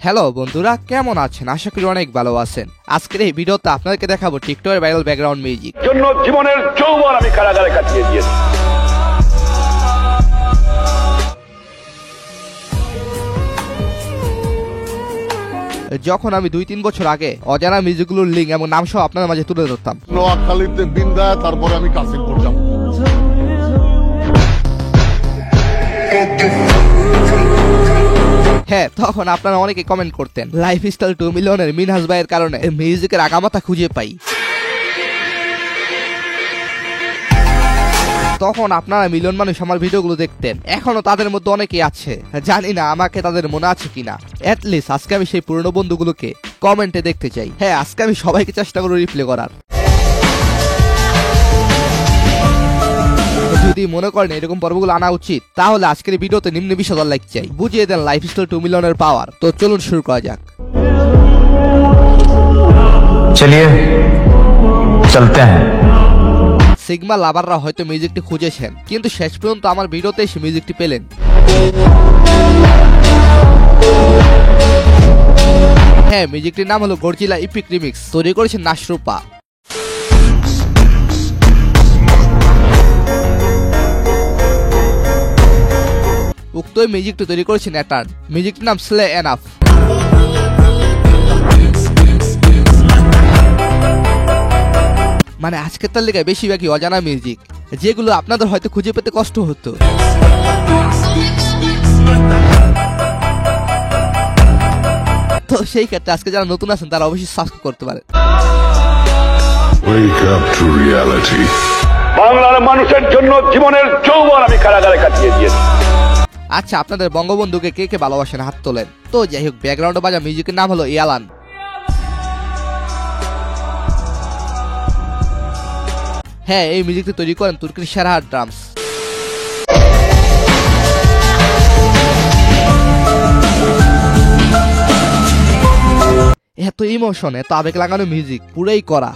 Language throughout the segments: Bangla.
হ্যালো বন্ধুরা, কেমন আছেন? আশা করি অনেক ভালো আছেন। আজকের এই ভিডিওতে আপনাদেরকে দেখাবো টিকটকের ভাইরাল ব্যাকগ্রাউন্ড মিউজিক। জন্য জীবনের যৌবন আমি কারাগারে কাটিয়ে দিয়েছি। যখন আমি 2-3 বছর আগে অজানা মিউজিকগুলোর লিঙ্ক এবং নাম সহ আপনাদের মাঝে তুলে ধরতাম। নোয়াখালীতে বিন্দায়, তারপরে আমি কাশিমপুর যাব। হ্যাঁ, তখন আপনারা অনেকে কমেন্ট করতেন লাইফস্টাইল 2 মিলিয়নের মিনহাজ ভাইয়ের কারণে মিউজিকের আগামাথা খুঁজে পাই। তখন আপনারা মিলিয়ন মানুষ আমার ভিডিওগুলো দেখতেন, এখনো তাদের মধ্যে অনেকেই আছে, জানি না আমাকে তাদের মনে আছে কিনা। অ্যাটলিস্ট আজকে আমি সেই পুরনো বন্ধুগুলোকে কমেন্টে দেখতে চাই। হ্যাঁ, আজকে আমি সবাইকে চেষ্টা করব রিপ্লে করার। যদি মনে করেন এরকম পর্বগুলো আনা উচিত, তাহলে আজকের ভিডিওতে নিম্ন 20,000 লাইক চাই। বুঝিয়ে দেন লাইফস্টাইল 2 মিলিয়নের পাওয়ার। তো চলুন শুরু করা যাক। চলিয়ে চলতে হ্যাঁ। সিগমা লাভাররা হয়তো মিউজিকটি খুঁজেছেন, কিন্তু শেষ পর্যন্ত আমার ভিডিওতে এসে মিউজিকটি পেলেন। হ্যাঁ, মিউজিকটির নাম হলো গডজিলা ইপিক রিমিক্স। তৈরি করেছেন নাশরূপা। উক্ত মিউজিকটি তৈরি করেছেন অ্যাটার্ন। মিউজিকটির নাম স্লে এনাফ। মানে আজকের তালিকায় বেশিরভাগই অজানা মিউজিক, যেগুলো আপনাদের হয়তো খুঁজে পেতে কষ্ট হতো। তো সেই ক্ষেত্রে আজকে যারা নতুন আছেন তারা অবশ্যই সাবস্ক্রাইব করতে পারেন। বাংলার মানুষের জন্য জীবনের যৌবন আমি কারাগারে কাটিয়ে দিয়েছি। আচ্ছা, আপনাদের বঙ্গবন্ধুকে কে কে ভালোবাসেন হাত তোলেন। তো যাই হোক, ব্যাকগ্রাউন্ডে বাজা মিউজিকের নাম হলো ইয়ালান। হ্যাঁ, এই মিউজিকটি তৈরি করেন তুর্কির সেরাহার ড্রামস। এত ইমোশন, এত আবেগ লাগানো মিউজিক, পুরাই করা।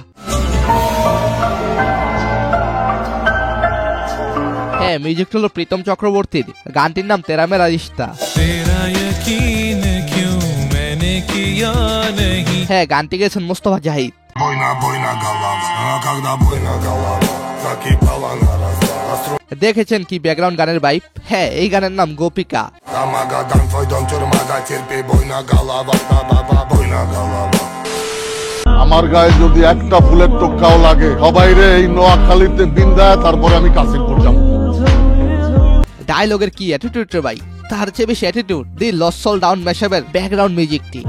হ্যাঁ, মিউজিকটা হলো প্রীতম চক্রবর্তীর। গানটির নাম তেরা মেরা রিশতা। হ্যাঁ, গানটি গেয়েছেন মোস্তফা জাহিদ। দেখেছেন কি ব্যাকগ্রাউন্ড গানের ভাইব? হ্যাঁ, এই গানের নাম গোপিকা। আমার গায়ে যদি একটা ফুলের টোক্কাও লাগে, সবাই রে এই নোয়াখালীতে বিন্দায়, তারপরে আমি কাশিমপুর যাব। ডায়লগের কি অ্যাটিটিউড রে ভাই, তার চেয়ে বেশি attitude the lost soul down ম্যাশআপের ব্যাকগ্রাউন্ড মিউজিকটি।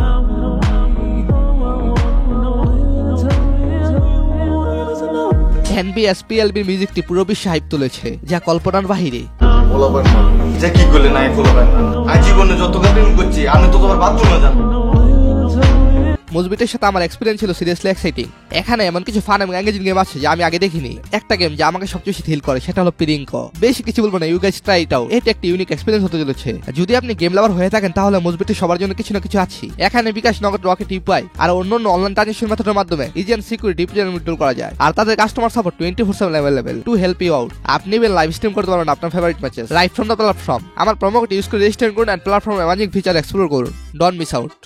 NBSPLB মিউজিকটি পুরো বিশ্বে হাইপ তুলেছে, যা কল্পনার বাহিরে। কি করলে নাই জীবনে যত গান করছি আমি তো তোমার বাথরুমে যাব। মুজবিটের সাথে আমার এক্সপেরিয়েন্স ছিল সিরিয়াসলি এক্সাইটিং। এখানে এমন কিছু ফান এবং এঙ্গেজিং গেম আছে যা আমি আগে দেখিনি। একটা গেম যা আমাকে সবচেয়ে বেশি থ্রিল করে সেটা হলো পিরিঙ্কো। বেশি কিছু বলবো না, you guys try it out. এটা একটা ইউনিক এক্সপেরিয়েন্স হতে চলেছে। যদি আপনি গেম লাভার হয়ে থাকেন তাহলে মুজবিটের সবার জন্য কিছু না কিছু আছে। এখানে বিকাশ, নগদ, রকেট, ইউপিআই আর অন্যান্য অনলাইন ট্রানজাকশন মেথডের মাধ্যমে easy and secure deposit withdrawal করা যায়। আর তাদের customer support 24/7 available to help you out. আপনি ইভেন লাইভ স্ট্রিম করতে পারবেন আপনার favourite matches right from the platform. আমার প্রোমো কোড ইউজ করে রেজিস্টার করুন and platform amazing feature explore করুন। Don't miss out.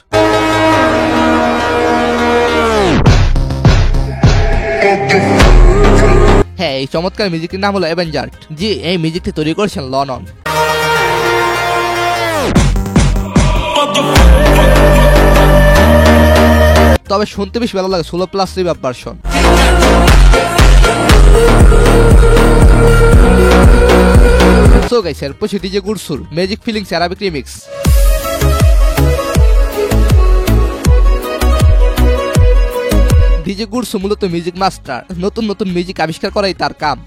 হ্যাঁ, এই চমৎকার মিউজিকের নাম হলো অ্যাভেঞ্জার। জি, এই মিউজিকটি তৈরি করেছেন লনন। তবে শুনতে বেশ ভালো লাগে solo plus reverb version. So guys, এর পরে ডিজে গুরসুর magic feelings Arabic remix. DJ গুরসু মূলত মিউজিক মাস্টার। নতুন নতুন মিউজিক আবিষ্কার করাই তার কাম।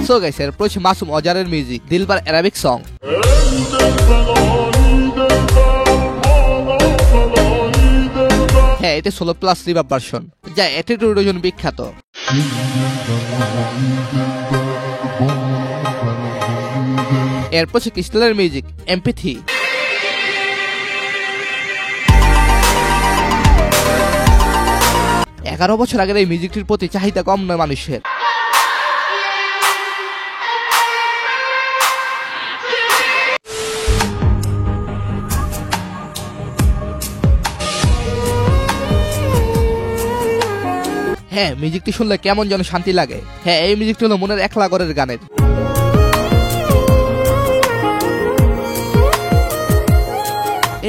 সো গাইস, এর পরে মাসুম অজারের মিউজিক দিলবার অ্যারাবিক সং। হ্যাঁ, এটা সোলো প্লাস রিভার্ব ভার্সন, যা অ্যাটিটিউডের জন্য বিখ্যাত। এরপর ক্রিস্টালের মিউজিক এমপিথি। 11 বছর আগের এই মিউজিকটির প্রতি চাহিদা কম নয় মানুষের। হ্যাঁ, মিউজিকটি শুনলে কেমন যেন শান্তি লাগে। হ্যাঁ, এই মিউজিকটি হলো মনের একলা ঘরের গানের।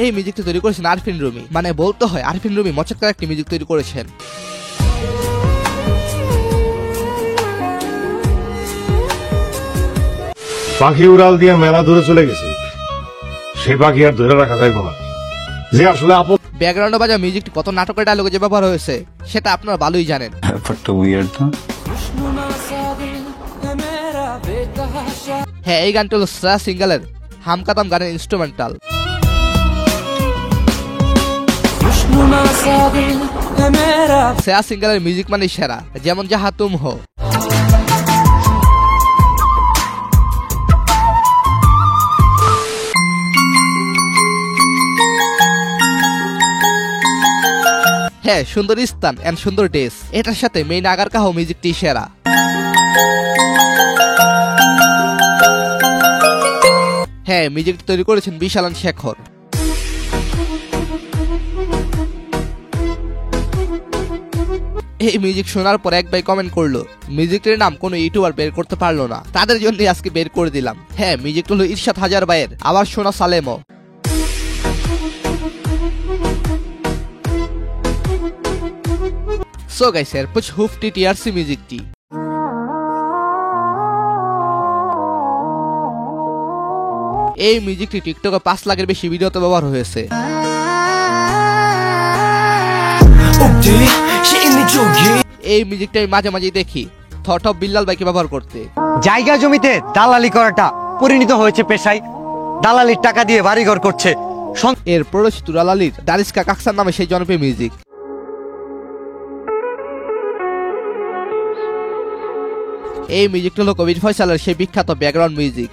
এই মিউজিকটি তৈরি করেছেন আরফিন রুমি। মানে বলতে হয় আরফিন রুমি মচৎকার একটি মিউজিক তৈরি করেছেন। পাখি উড়াল দিয়ে মেলা দূরে চলে গেছে, সেই পাখি আর ধরে রাখা যাইব না। যে আসলে আপন ব্যাকগ্রাউন্ডে বাজা মিউজিকটি কত নাটকের ডায়লগে যে ব্যবহার হয়েছে সেটা আপনারা ভালোই জানেন। ব্যাপারটা উইয়ার্ড না? হ্যাঁ, এই গানটি হলো শ্রেয়া সিঙ্গেলের হামকাতাম গানের ইনস্ট্রুমেন্টাল। শ্রেয়া সিঙ্গেলের মিউজিক মানে সেরা, যেমন যাহা তুম হো। হ্যাঁ, সুন্দর স্থান এন্ড সুন্দর ড্রেস, এটার সাথে মেইন আগার কাহ মিউজিকটি সেরা। হ্যাঁ, মিউজিকটি তৈরি করেছেন বিশালান শেখর। এই মিউজিক শোনার পর এক ভাই কমেন্ট করলো মিউজিকটির নাম কোনো ইউটিউবার বের করতে পারলো না, তাদের জন্য আজকে বের করে দিলাম। হ্যাঁ, মিউজিকটা হলো ইরশাদ হাজার ভাইয়ের আবার শোনা সালেমও। সো গাইস, এরপর হুফটি টিআরসি মিউজিকটি। এই মিউজিকটি টিকটকে 5 লাখের বেশি ভিডিওতে ব্যবহার হয়েছে। এই মিউজিকটা আমি মাঝে মাঝে দেখি থট অফ বিল্লাল ভাইকে ব্যবহার করতে। জায়গা জমিতে দালালি করাটা পরিণত হয়েছে পেশায়, দালালির টাকা দিয়ে বাড়িঘর করছে। এর প্ররোচিত আলীর দারিস্কা কাকসার নামে সেই জনপ্রিয় মিউজিক। এই মিউজিকটা হলো কবির ফয়সালের সেই বিখ্যাত ব্যাকগ্রাউন্ড মিউজিক।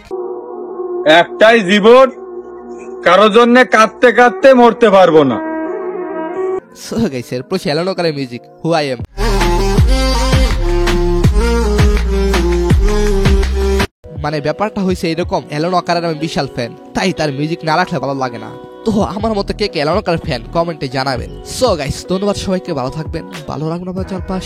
একটাই জীবন, কারো জন্য কাঁদতে কাঁদতে মরতে পারবো না। সো গাইস, এরপর শ্যালনকারের মিউজিক হু আই এম। মানে ব্যাপারটা হয়েছে এরকম, এলন ওয়াকারের আমি বিশাল ফ্যান, তাই তার মিউজিক না রাখলে ভালো লাগে না। তো আমার মতো কে কে এলন ওয়াকারের ফ্যান কমেন্টে জানাবেন। সো গাইস, ধন্যবাদ সবাইকে, ভালো থাকবেন, ভালো রাখবেন আপনার চারপাশ।